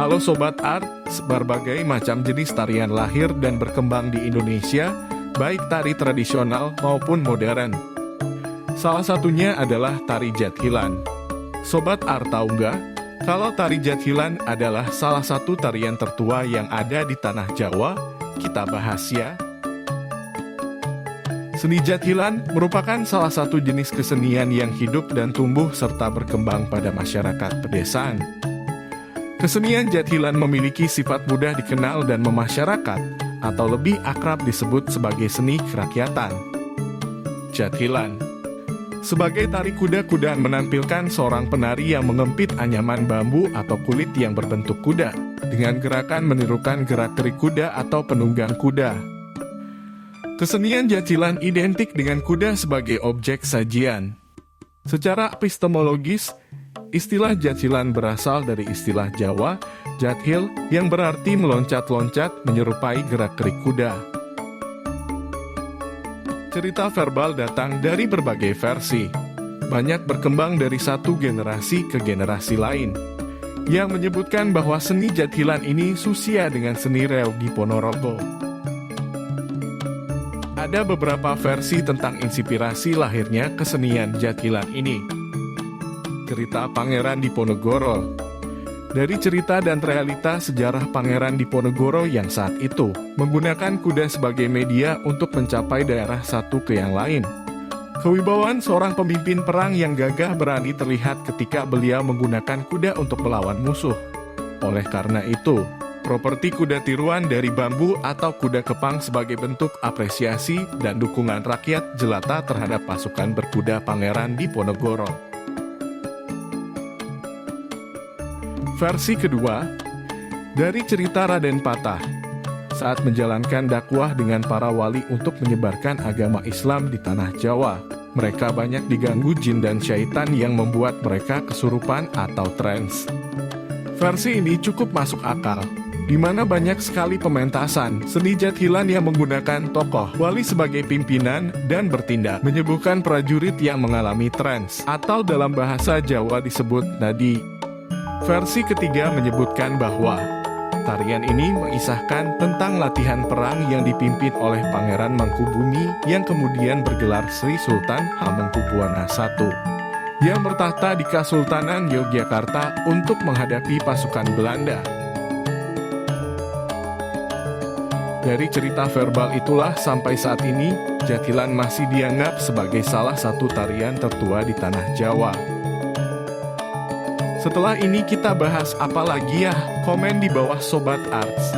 Halo Sobat Art, berbagai macam jenis tarian lahir dan berkembang di Indonesia, baik tari tradisional maupun modern. Salah satunya adalah tari Jathilan. Sobat Art tahu nggak, kalau tari Jathilan adalah salah satu tarian tertua yang ada di tanah Jawa? Kita bahas ya. Seni Jathilan merupakan salah satu jenis kesenian yang hidup dan tumbuh serta berkembang pada masyarakat pedesaan. Kesenian Jathilan memiliki sifat mudah dikenal dan memasyarakat, atau lebih akrab disebut sebagai seni kerakyatan. Jathilan sebagai tari kuda-kudaan menampilkan seorang penari yang mengempit anyaman bambu atau kulit yang berbentuk kuda, dengan gerakan menirukan gerak-gerik kuda atau penunggang kuda. Kesenian Jathilan identik dengan kuda sebagai objek sajian. Secara epistemologis, istilah Jathilan berasal dari istilah Jawa, Jathil, yang berarti meloncat-loncat menyerupai gerak-gerik kuda. Cerita verbal datang dari berbagai versi. Banyak berkembang dari satu generasi ke generasi lain, yang menyebutkan bahwa seni Jathilan ini susia dengan seni reog di Ponorogo. Ada beberapa versi tentang inspirasi lahirnya kesenian Jathilan ini. Cerita Pangeran Diponegoro. Dari cerita dan realita sejarah Pangeran Diponegoro yang saat itu menggunakan kuda sebagai media untuk mencapai daerah satu ke yang lain. Kewibawaan seorang pemimpin perang yang gagah berani terlihat ketika beliau menggunakan kuda untuk melawan musuh. Oleh karena itu, properti kuda tiruan dari bambu atau kuda kepang sebagai bentuk apresiasi dan dukungan rakyat jelata terhadap pasukan berkuda Pangeran Diponegoro. Versi kedua, dari cerita Raden Patah. Saat menjalankan dakwah dengan para wali untuk menyebarkan agama Islam di tanah Jawa, mereka banyak diganggu jin dan syaitan yang membuat mereka kesurupan atau trans. Versi ini cukup masuk akal, di mana banyak sekali pementasan seni Jathilan yang menggunakan tokoh wali sebagai pimpinan dan bertindak menyembuhkan prajurit yang mengalami trans atau dalam bahasa Jawa disebut nadi. Versi ketiga menyebutkan bahwa tarian ini mengisahkan tentang latihan perang yang dipimpin oleh Pangeran Mangkubumi yang kemudian bergelar Sri Sultan Hamengkubuwana I yang bertahta di Kesultanan Yogyakarta untuk menghadapi pasukan Belanda. Dari cerita verbal itulah sampai saat ini, Jathilan masih dianggap sebagai salah satu tarian tertua di tanah Jawa. Setelah ini kita bahas apa lagi ya? Komen di bawah Sobat Arts.